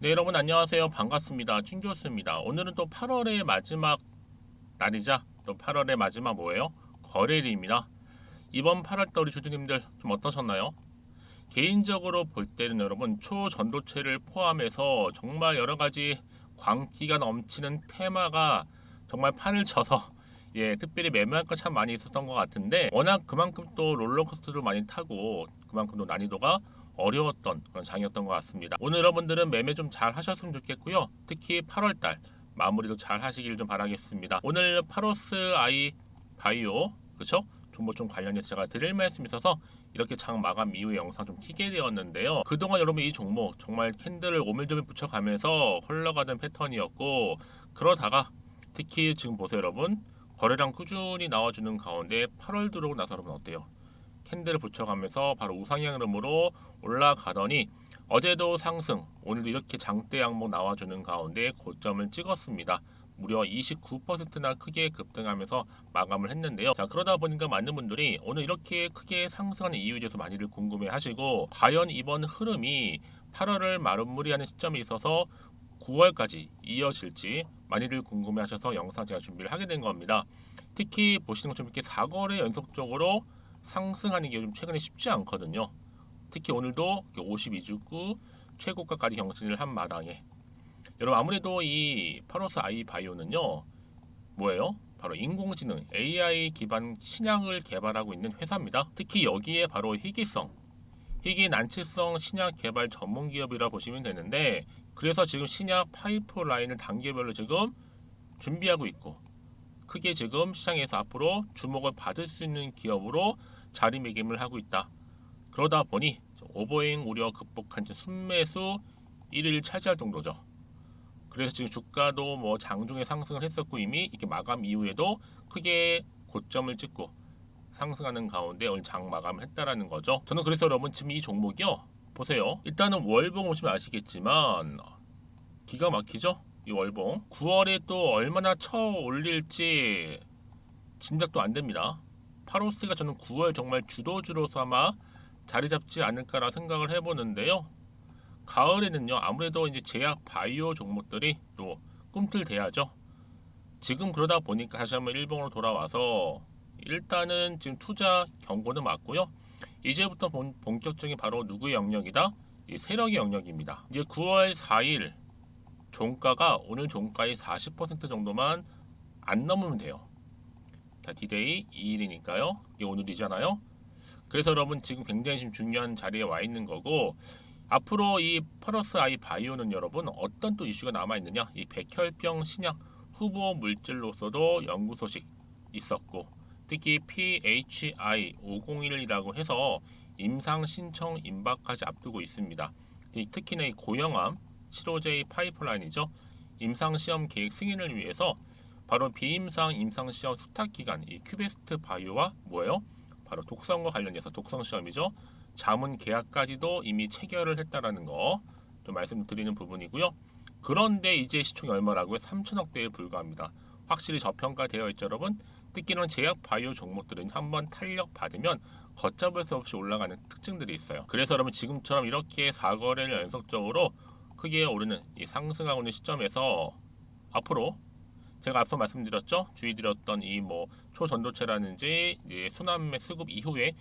네, 여러분 안녕하세요. 반갑습니다. 춘교수입니다. 오늘은 또 8월의 마지막 날이자 또 8월의 마지막 뭐예요? 거래일입니다. 이번 8월달 우리 주주님들 좀 어떠셨나요? 개인적으로 볼 때는 여러분 초전도체를 포함해서 정말 여러 가지 광기가 넘치는 테마가 정말 판을 쳐서 특별히 매매할 거 참 많이 있었던 것 같은데 워낙 그만큼 또 롤러코스터를 많이 타고 그만큼 또 난이도가 어려웠던 그런 장이었던 것 같습니다. 오늘 여러분들은 매매 좀 잘 하셨으면 좋겠고요. 특히 8월달 마무리도 잘 하시길 좀 바라겠습니다. 오늘 파로스 아이 바이오 그쵸? 종목 좀 관련해서 제가 드릴 말씀이 있어서 이렇게 장 마감 이후에 영상 좀 키게 되었는데요. 그동안 여러분 이 종목 정말 캔들을 오밀조밀 붙여가면서 흘러가던 패턴이었고 그러다가 특히 지금 보세요 여러분 거래량 꾸준히 나와주는 가운데 8월 들어오고 나서 여러분 어때요? 캔들을 붙여가면서 바로 우상향 흐름으로 올라가더니 어제도 상승, 오늘도 이렇게 장대 양목 나와주는 가운데 고점을 찍었습니다. 무려 29%나 크게 급등하면서 마감을 했는데요. 자, 그러다 보니까 많은 분들이 오늘 이렇게 크게 상승하는 이유에 대해서 많이들 궁금해 하시고 과연 이번 흐름이 8월을 마무리하는 시점에 있어서 9월까지 이어질지 많이들 궁금해 하셔서 영상 제가 준비를 하게 된 겁니다. 특히 보시는 것처럼 이렇게 4거래 연속적으로 상승하는 게 좀 최근에 쉽지 않거든요. 특히 오늘도 52주구 최고가까지 경신을 한 마당에 여러분 아무래도 이 파로스 아이 바이오는요 뭐예요? 바로 인공지능 AI 기반 신약을 개발하고 있는 회사입니다. 특히 여기에 바로 희귀 난치성 신약 개발 전문 기업이라 보시면 되는데 그래서 지금 신약 파이프라인을 단계별로 지금 준비하고 있고 크게 지금 시장에서 앞으로 주목을 받을 수 있는 기업으로 자리매김을 하고 있다. 그러다 보니 오버행 우려 극복한 순매수 1위를 차지할 정도죠. 그래서 지금 주가도 뭐 장중에 상승을 했었고 이미 이렇게 마감 이후에도 크게 고점을 찍고 상승하는 가운데 오늘 장 마감을 했다라는 거죠. 저는 그래서 여러분 지금 이 종목이요. 보세요. 일단은 월봉 보시면 아시겠지만 기가 막히죠? 이 월봉 9월에 또 얼마나 쳐 올릴지 짐작도 안 됩니다. 파로스가 저는 9월 정말 주도주로서 아마 자리 잡지 않을까라 생각을 해보는데요. 가을에는요 아무래도 이제 제약 바이오 종목들이 또 꿈틀대야죠. 지금 그러다 보니까 다시 한번 일봉으로 돌아와서 일단은 지금 투자 경고는 맞고요. 이제부터 본격적인 바로 누구의 영역이다? 이 세력의 영역입니다. 이제 9월 4일 종가가 오늘 종가의 40% 정도만 안 넘으면 돼요. 자, 디데이 2일이니까요. 이게 오늘이잖아요. 그래서 여러분 지금 굉장히 지금 중요한 자리에 와 있는 거고 앞으로 이 파러스 아이 바이오는 여러분 어떤 또 이슈가 남아 있느냐? 이 백혈병 신약 후보 물질로서도 연구 소식 있었고 특히 PHI 501이라고 해서 임상 신청 임박까지 앞두고 있습니다. 특히나 이 고형암 치료제의 파이프라인이죠. 임상 시험 계획 승인을 위해서 바로 비임상 임상 시험 수탁 기간 이 큐베스트 바이오와 뭐예요? 바로 독성과 관련해서 독성 시험이죠. 자문 계약까지도 이미 체결을 했다라는 거 좀 말씀드리는 부분이고요. 그런데 이제 시총이 얼마라고요? 3천억대에 불과합니다. 확실히 저평가되어 있죠, 여러분. 특히는 제약 바이오 종목들은 한번 탄력 받으면 걷잡을 수 없이 올라가는 특징들이 있어요. 그래서 여러분 지금처럼 이렇게 4거래를 연속적으로 크게 오르는 이 상승하고 있는 시점에서 앞으로 제가 앞서 말씀드렸죠. 주의드렸던 이 뭐 초전도체라든지 순환매 수급 이후에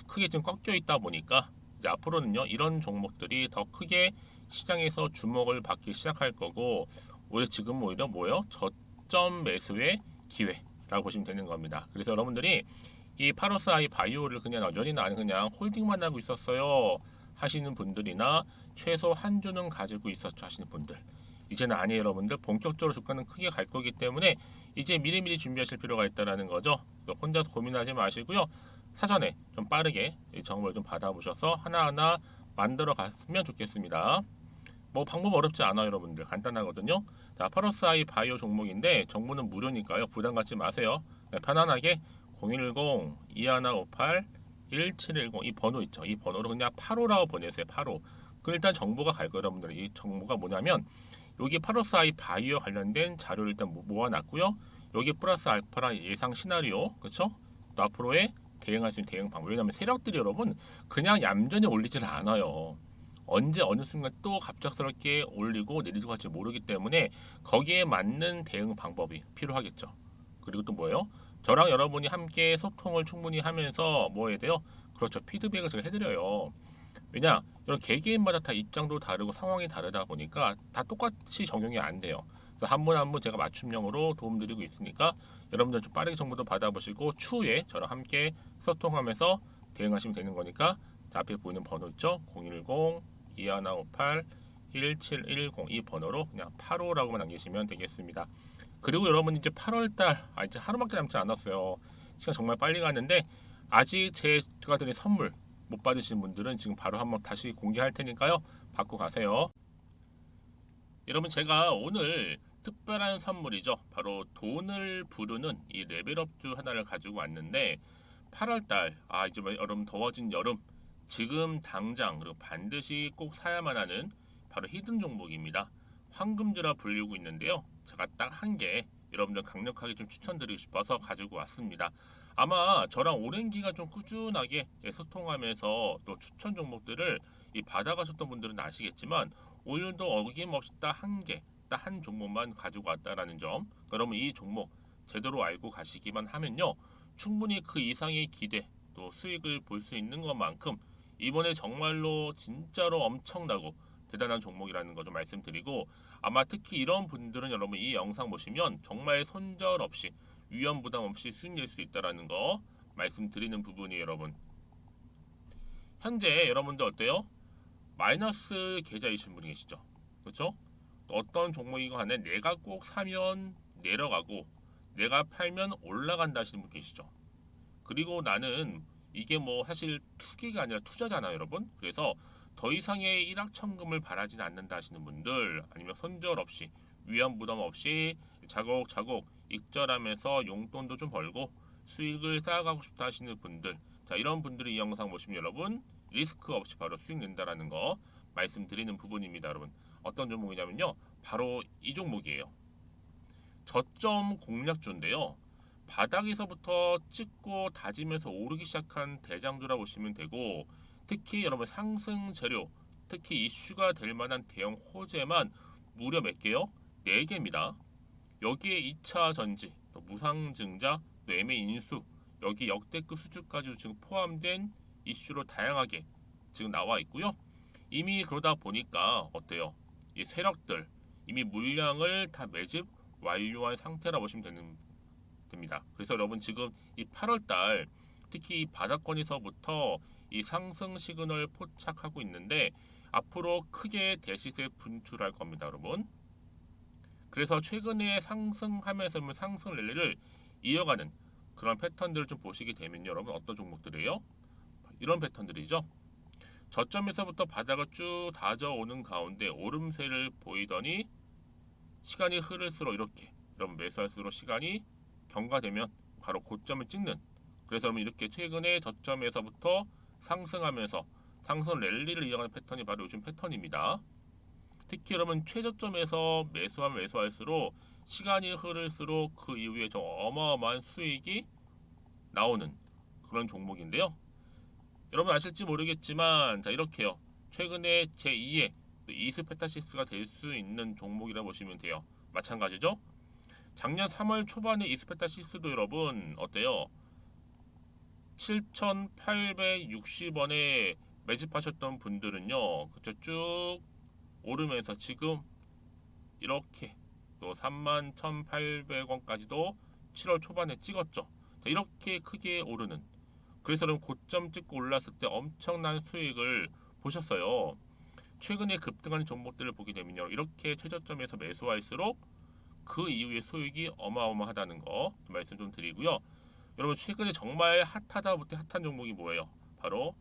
크게 지금 꺾여 있다 보니까 이제 앞으로는요 이런 종목들이 더 크게 시장에서 주목을 받기 시작할 거고 오히려 지금 오히려 뭐예요? 저점 매수의 기회라고 보시면 되는 겁니다. 그래서 여러분들이 이 파로스 아이 바이오를 그냥 여전히 나는 그냥 홀딩만 하고 있었어요 하시는 분들이나 최소 한 주는 가지고 있었죠 하시는 분들 이제는 아니에요 여러분들. 본격적으로 주가는 크게 갈 거기 때문에 이제 미리미리 준비하실 필요가 있다는 거죠. 혼자서 고민하지 마시고요. 사전에 좀 빠르게 정보를 좀 받아보셔서 하나하나 만들어 갔으면 좋겠습니다. 뭐 방법 어렵지 않아요 여러분들. 간단하거든요. 자, 파러스 아이 바이오 종목인데 정보는 무료니까요. 부담 갖지 마세요. 편안하게 010-2158-1710 이 번호 있죠. 이 번호로 그냥 8호라고 보내세요. 8호. 그럼 일단 정보가 갈 거예요 여러분들. 이 정보가 뭐냐면 여기 파로스 아이 바이오 관련된 자료를 일단 모아놨고요. 여기 플러스 알파라 예상 시나리오, 그렇죠? 또 앞으로의 대응할 수 있는 대응 방법. 왜냐하면 세력들이 여러분 그냥 얌전히 올리질 않아요. 언제 어느 순간 또 갑작스럽게 올리고 내리고 할지 모르기 때문에 거기에 맞는 대응 방법이 필요하겠죠. 그리고 또 뭐예요? 저랑 여러분이 함께 소통을 충분히 하면서 뭐 해야 돼요? 그렇죠. 피드백을 제가 해드려요. 왜냐? 이런 개개인마다 다 입장도 다르고 상황이 다르다 보니까 다 똑같이 적용이 안 돼요. 그래서 한 분 한 분 제가 맞춤형으로 도움드리고 있으니까 여러분들 좀 빠르게 정보도 받아보시고 추후에 저랑 함께 소통하면서 대응하시면 되는 거니까 자, 앞에 보이는 번호 있죠? 010-2158-1710 이 번호로 그냥 85라고만 남기시면 되겠습니다. 그리고 여러분 이제 8월달 이제 하루밖에 남지 않았어요. 시간 정말 빨리 갔는데 아직 제가 드린 선물 못 받으신 분들은 지금 바로 한번 다시 공개할 테니까요. 받고 가세요. 여러분 제가 오늘 특별한 선물이죠. 바로 돈을 부르는 이 레벨업주 하나를 가지고 왔는데 8월달 이제 여러분 더워진 여름 지금 당장 그리고 반드시 꼭 사야만 하는 바로 히든 종목입니다. 황금주라 불리고 있는데요. 제가 딱 한 개 여러분들 강력하게 좀 추천드리고 싶어서 가지고 왔습니다. 아마 저랑 오랜 기간 좀 꾸준하게 소통하면서 또 추천 종목들을 받아가셨던 분들은 아시겠지만 오늘도 어김없이 딱 한 개, 딱 한 종목만 가지고 왔다라는 점. 그러면 이 종목 제대로 알고 가시기만 하면요. 충분히 그 이상의 기대 또 수익을 볼 수 있는 것만큼 이번에 정말로 진짜로 엄청나고 대단한 종목이라는 거 좀 말씀드리고 아마 특히 이런 분들은 여러분 이 영상 보시면 정말 손절 없이 위험 부담 없이 수익 낼 수 있다라는 거 말씀드리는 부분이 여러분. 현재 여러분들 어때요? 마이너스 계좌이신 분이 계시죠? 그렇죠? 어떤 종목이건 간에 내가 꼭 사면 내려가고 내가 팔면 올라간다 하시는 분 계시죠? 그리고 나는 이게 뭐 사실 투기가 아니라 투자잖아요, 여러분. 그래서 더 이상의 일확천금을 바라진 않는다 하시는 분들 아니면 손절 없이 위험 부담 없이 자곡자곡 익절하면서 용돈도 좀 벌고 수익을 쌓아가고 싶다 하시는 분들 자 이런 분들이 이 영상 보시면 여러분 리스크 없이 바로 수익 낸다라는 거 말씀드리는 부분입니다, 여러분. 어떤 종목이냐면요. 바로 이 종목이에요. 저점 공략주인데요. 바닥에서부터 찍고 다지면서 오르기 시작한 대장주라 보시면 되고 특히 여러분 상승 재료 특히 이슈가 될 만한 대형 호재만 무려 몇 개요? 4개입니다. 여기에 2차 전지, 또 무상증자, 또 매매 인수 여기 역대급 수주까지 지금 포함된 이슈로 다양하게 지금 나와 있고요. 이미 그러다 보니까 어때요? 이 세력들 이미 물량을 다 매집 완료한 상태라 보시면 됩니다. 그래서 여러분 지금 이 8월달 특히 이 바닥권에서부터 이 상승 시그널 포착하고 있는데 앞으로 크게 대시세 분출할 겁니다, 여러분. 그래서 최근에 상승하면서 상승 랠리를 이어가는 그런 패턴들을 좀 보시게 되면 여러분 어떤 종목들이에요? 이런 패턴들이죠. 저점에서부터 바닥을 쭉 다져오는 가운데 오름세를 보이더니 시간이 흐를수록 이렇게 여러분 매수할수록 시간이 경과되면 바로 고점을 찍는 그래서 여러분 이렇게 최근에 저점에서부터 상승하면서 상승 랠리를 이어가는 패턴이 바로 요즘 패턴입니다. 특히 여러분 최저점에서 매수하면 매수할수록 시간이 흐를수록 그 이후에 좀 어마어마한 수익이 나오는 그런 종목인데요. 여러분 아실지 모르겠지만 자 이렇게요. 최근에 제2의 이스페타시스가 될 수 있는 종목이라 보시면 돼요. 마찬가지죠. 작년 3월 초반에 이스페타시스도 여러분 어때요? 7,860원에 매집하셨던 분들은요. 그쵸 쭉 오르면서 지금 이렇게 또 31,800원까지도 7월 초반에 찍었죠. 자, 이렇게 크게 오르는 그래서 여러분 고점 찍고 올랐을 때 엄청난 수익을 보셨어요. 최근에 급등하는 종목들을 보게 되면요. 이렇게 최저점에서 매수할수록 그 이후에 수익이 어마어마하다는 거 말씀 좀 드리고요. 여러분 최근에 정말 핫하다 못해 핫한 종목이 뭐예요? 바로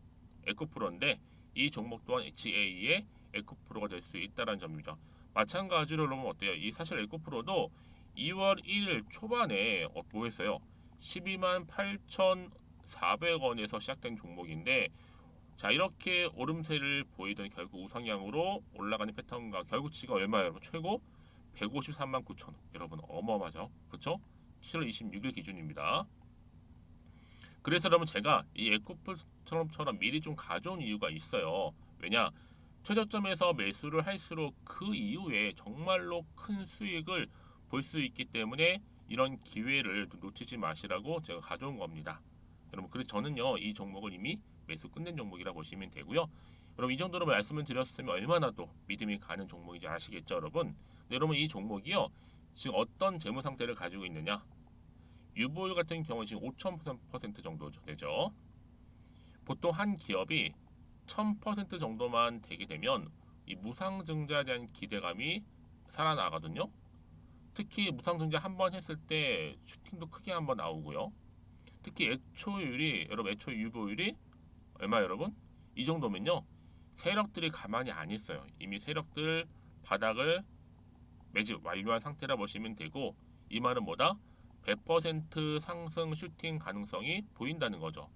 에코프로인데 이 종목 또한 HA의 에코프로가 될 수 있다는 점이죠. 마찬가지로 여러분 어때요? 이 사실 에코프로도 2월 1일 초반에 뭐 했어요? 12만 8,400원에서 시작된 종목인데 자 이렇게 오름세를 보이던 결국 우상향으로 올라가는 패턴과 결국 지가 얼마예요 여러분? 최고 153만 9천원 여러분 어마어마하죠 그쵸? 7월 26일 기준입니다. 그래서 여러분 제가 이 에코프처럼 미리 좀 가져온 이유가 있어요. 왜냐 최저점에서 매수를 할수록 그 이후에 정말로 큰 수익을 볼 수 있기 때문에 이런 기회를 놓치지 마시라고 제가 가져온 겁니다. 여러분, 그래서 저는요 이 종목을 이미 매수 끝낸 종목이라 보시면 되고요. 여러분, 이 정도로 말씀을 드렸으면 얼마나 또 믿음이 가는 종목인지 아시겠죠, 여러분? 네, 여러분, 이 종목이요 지금 어떤 재무 상태를 가지고 있느냐? 유보율 같은 경우는 지금 5,000% 정도 되죠. 보통 한 기업이 1000% 정도만 되게 되면 이 무상증자에 대한 기대감이 살아나거든요. 특히 무상증자 한 번 했을 때 슈팅도 크게 한번 나오고요. 특히 애초율이, 여러분, 애초 유보율이 얼마, 여러분? 이 정도면요 세력들이 가만히 안 있어요. 이미 세력들 바닥을 매집 완료한 상태라 보시면 되고, 이 말은 뭐다? 100% 상승 슈팅 가능성이 보인다는 거죠.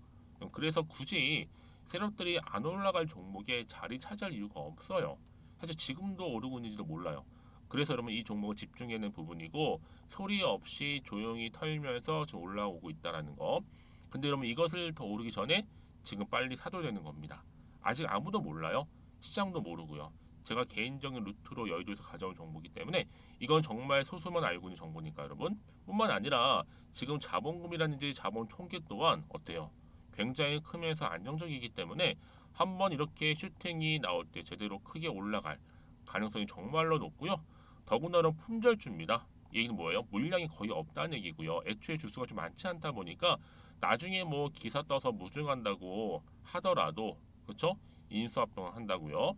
그래서 굳이 세력들이 안 올라갈 종목에 자리 차지할 이유가 없어요. 사실 지금도 오르고 있는지도 몰라요. 그래서 여러분, 이 종목을 집중해야 하는 부분이고, 소리 없이 조용히 털면서 지금 올라오고 있다는 거. 근데 여러분, 이것을 더 오르기 전에 지금 빨리 사도 되는 겁니다. 아직 아무도 몰라요. 시장도 모르고요. 제가 개인적인 루트로 여의도에서 가져온 정보이기 때문에 이건 정말 소수만 알고 있는 정보니까 여러분, 뿐만 아니라 지금 자본금이라든지 자본 총계 또한 어때요? 굉장히 크면서 안정적이기 때문에 한번 이렇게 슈팅이 나올 때 제대로 크게 올라갈 가능성이 정말로 높고요. 더군다나 품절주입니다. 이 얘기는 뭐예요? 물량이 거의 없다는 얘기고요. 애초에 주수가 좀 많지 않다 보니까 나중에 뭐 기사 떠서 무증한다고 하더라도, 그렇죠? 인수합병 한다고요.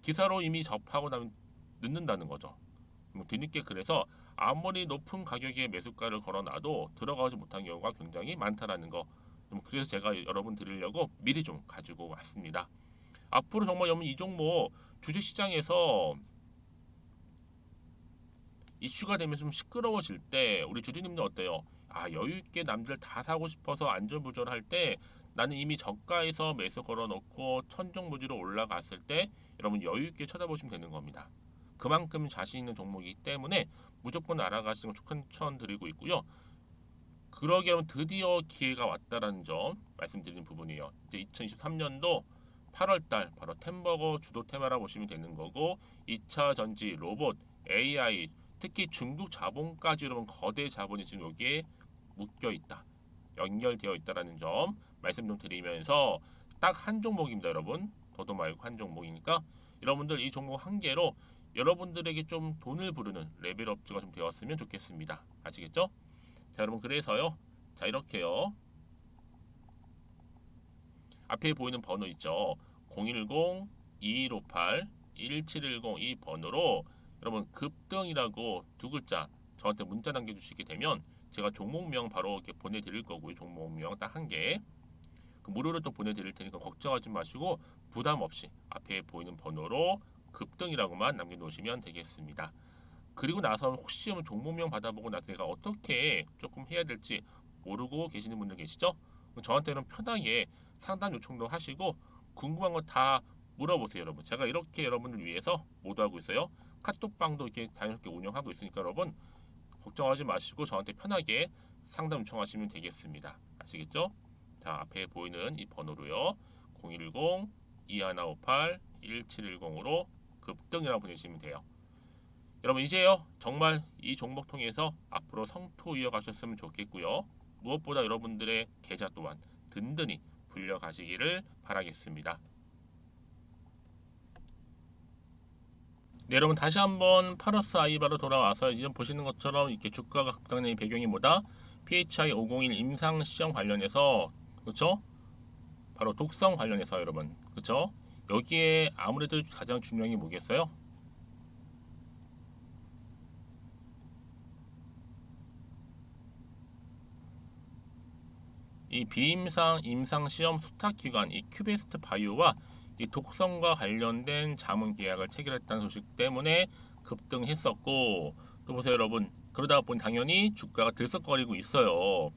기사로 이미 접하고 나면 늦는다는 거죠. 뒤늦게, 그래서 아무리 높은 가격에 매수가를 걸어놔도 들어가지 못한 경우가 굉장히 많다라는 거. 그래서 제가 여러분 드리려고 미리 좀 가지고 왔습니다. 앞으로 정말 여러분, 이 종목 주식시장에서 이슈가 되면 좀 시끄러워질 때 우리 주주님들 어때요? 아, 여유 있게 남들 다 사고 싶어서 안전부절할 때 나는 이미 저가에서 매수 걸어놓고 천정부지로 올라갔을 때 여러분 여유 있게 쳐다보시면 되는 겁니다. 그만큼 자신 있는 종목이기 때문에 무조건 알아가시는 걸 추천드리고 있고요. 그러기 여러분, 드디어 기회가 왔다라는 점 말씀드리는 부분이에요. 이제 2023년도 8월달 바로 템버거 주도 테마라 보시면 되는 거고, 2차 전지, 로봇, AI, 특히 중국 자본까지 여러분 거대 자본이 지금 여기에 묶여 있다, 연결되어 있다라는 점 말씀 좀 드리면서 딱 한 종목입니다, 여러분. 더도 말고 한 종목이니까 여러분들 이 종목 한 개로 여러분들에게 좀 돈을 부르는 레벨업주가 좀 되었으면 좋겠습니다. 아시겠죠? 자, 여러분, 그래서요. 자, 이렇게요. 앞에 보이는 번호 있죠. 010-2158-1710 이 번호로 여러분 급등이라고 두 글자 저한테 문자 남겨주시게 되면 제가 종목명 바로 이렇게 보내드릴 거고요. 종목명 딱 한 개. 그 무료로 또 보내드릴 테니까 걱정하지 마시고 부담 없이 앞에 보이는 번호로 급등이라고만 남겨놓으시면 되겠습니다. 그리고 나서 혹시 종목명 받아보고 나서 내가 어떻게 조금 해야 될지 모르고 계시는 분들 계시죠? 저한테는 편하게 상담 요청도 하시고 궁금한 거 다 물어보세요, 여러분. 제가 이렇게 여러분을 위해서 모두하고 있어요. 카톡방도 이렇게 자연스럽게 운영하고 있으니까 여러분 걱정하지 마시고 저한테 편하게 상담 요청하시면 되겠습니다. 아시겠죠? 자, 앞에 보이는 이 번호로요. 010-2158-1710으로 급등이라고 보내시면 돼요. 여러분, 이제요 정말 이 종목 통해서 앞으로 성투 이어가셨으면 좋겠고요. 무엇보다 여러분들의 계좌 또한 든든히 불려가시기를 바라겠습니다. 네, 여러분, 다시 한번 파러스 아이바로 돌아와서 이제 보시는 것처럼 이렇게 주가가 급등의 배경이 뭐다? PHI 501 임상 시험 관련해서, 그렇죠? 바로 독성 관련해서 여러분, 그렇죠? 여기에 아무래도 가장 중요한 게 뭐겠어요? 이 비임상 임상 시험 수탁 기관 이 큐베스트 바이오와 이 독성과 관련된 자문 계약을 체결했다는 소식 때문에 급등했었고, 또 보세요, 여러분. 그러다 보니 당연히 주가가 들썩거리고 있어요.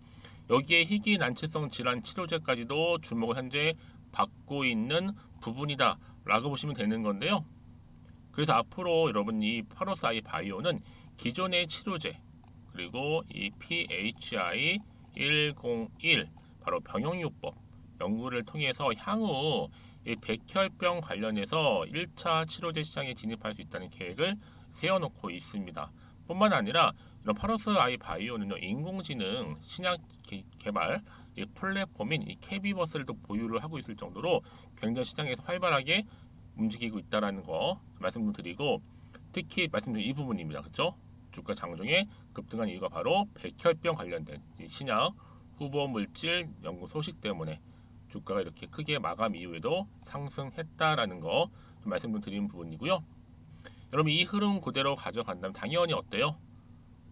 여기에 희귀 난치성 질환 치료제까지도 주목을 현재 받고 있는 부분이다라고 보시면 되는 건데요. 그래서 앞으로 여러분 이 파로사이 바이오는 기존의 치료제 그리고 이 PHI 101 바로 병용요법 연구를 통해서 향후 이 백혈병 관련해서 1차 치료제 시장에 진입할 수 있다는 계획을 세워놓고 있습니다. 뿐만 아니라 이런 파러스 아이 바이오는요, 인공지능 신약 개발 이 플랫폼인 이 캐비버스를 또 보유를 하고 있을 정도로 굉장히 시장에서 활발하게 움직이고 있다라는 거 말씀 좀 드리고, 특히 말씀드린 이 부분입니다. 그렇죠? 주가 장중에 급등한 이유가 바로 백혈병 관련된 이 신약 후보 물질 연구 소식 때문에 주가가 이렇게 크게 마감 이후에도 상승했다라는 거 좀 말씀 좀 드리는 부분이고요. 여러분, 이 흐름 그대로 가져간다면 당연히 어때요?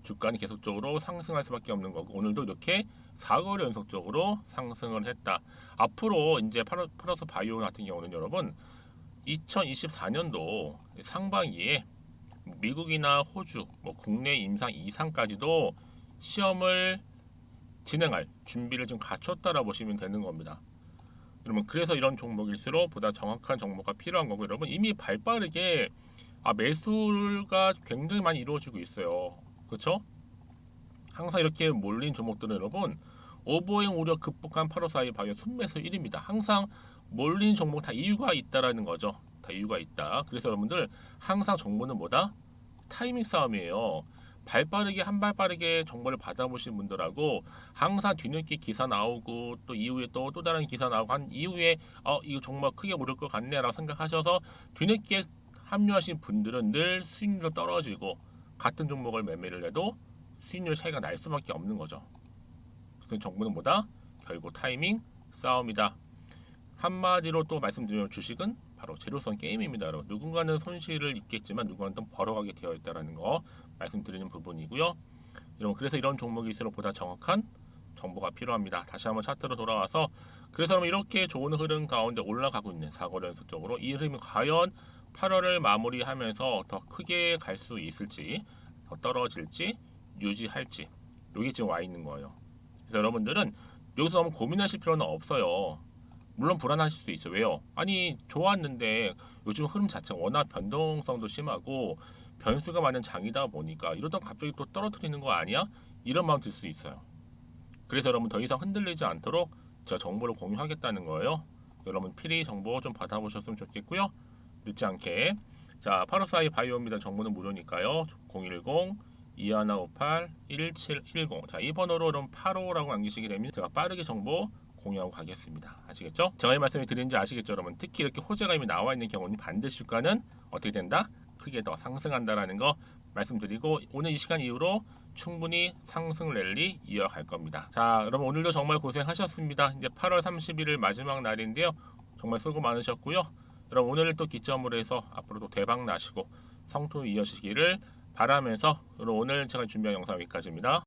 주가는 계속적으로 상승할 수밖에 없는 거고, 오늘도 이렇게 4거래 연속적으로 상승을 했다. 앞으로 이제 파러스 바이오 같은 경우는 여러분 2024년도 상반기에 미국이나 호주, 국내 임상 이상까지도 시험을 진행할 준비를 좀 갖췄다라 보시면 되는 겁니다. 여러분, 그래서 이런 종목일수록 보다 정확한 정보가 필요한 거고, 여러분 이미 발빠르게 매수가 굉장히 많이 이루어지고 있어요. 그렇죠? 항상 이렇게 몰린 종목들은 여러분 오버행 우려 극복한 8호4이 바이오 순매수 1입니다. 항상 몰린 종목 다 이유가 있다라는 거죠. 다 이유가 있다. 그래서 여러분들 항상 정보는 뭐다? 타이밍 싸움이에요. 발빠르게 한 발 빠르게 정보를 받아보신 분들하고 항상 뒤늦게 기사 나오고 또 이후에 또 다른 기사 나오고 한 이후에 이거 정말 크게 오를 것 같네라고 생각하셔서 뒤늦게 합류하신 분들은 늘 수익률 떨어지고, 같은 종목을 매매를 해도 수익률 차이가 날 수밖에 없는 거죠. 그래서 정보는 뭐다? 결국 타이밍 싸움이다. 한마디로 또 말씀드리면 주식은 바로 재료성 게임입니다. 여러분, 누군가는 손실을 입겠지만 누군가는 또 벌어가게 되어 있다는 거 말씀드리는 부분이고요. 여러분, 그래서 이런 종목일수록 보다 정확한 정보가 필요합니다. 다시 한번 차트로 돌아와서, 그래서 여러분 이렇게 좋은 흐름 가운데 올라가고 있는 4거래 연속적으로 이 흐름이 과연 8월을 마무리하면서 더 크게 갈 수 있을지, 더 떨어질지, 유지할지, 여기 지금 와 있는 거예요. 그래서 여러분들은 여기서 너무 고민하실 필요는 없어요. 물론 불안하실 수 있어요. 왜요? 아니, 좋았는데 요즘 흐름 자체가 워낙 변동성도 심하고 변수가 많은 장이다 보니까 이러다 갑자기 또 떨어뜨리는 거 아니야? 이런 마음 들 수 있어요. 그래서 여러분 더 이상 흔들리지 않도록 제가 정보를 공유하겠다는 거예요. 여러분 필히 정보 좀 받아보셨으면 좋겠고요. 늦지 않게. 자, 8호4이 바이오입니다. 정보는 무료니까요. 010-2158-1710. 자, 이 번호로 그럼 8호라고 남기시게 되면 제가 빠르게 정보 공유하고 가겠습니다. 아시겠죠? 제가 이 말씀을 드리는지 아시겠죠, 여러분? 특히 이렇게 호재가 이미 나와 있는 경우는 반드시 주가는 어떻게 된다? 크게 더 상승한다라는 거 말씀드리고, 오늘 이 시간 이후로 충분히 상승 랠리 이어갈 겁니다. 자, 여러분 오늘도 정말 고생하셨습니다. 이제 8월 31일 마지막 날인데요. 정말 수고 많으셨고요. 여러분 오늘을 또 기점으로 해서 앞으로도 대박 나시고 성투 이어지기를 바라면서, 오늘 제가 준비한 영상 여기까지입니다.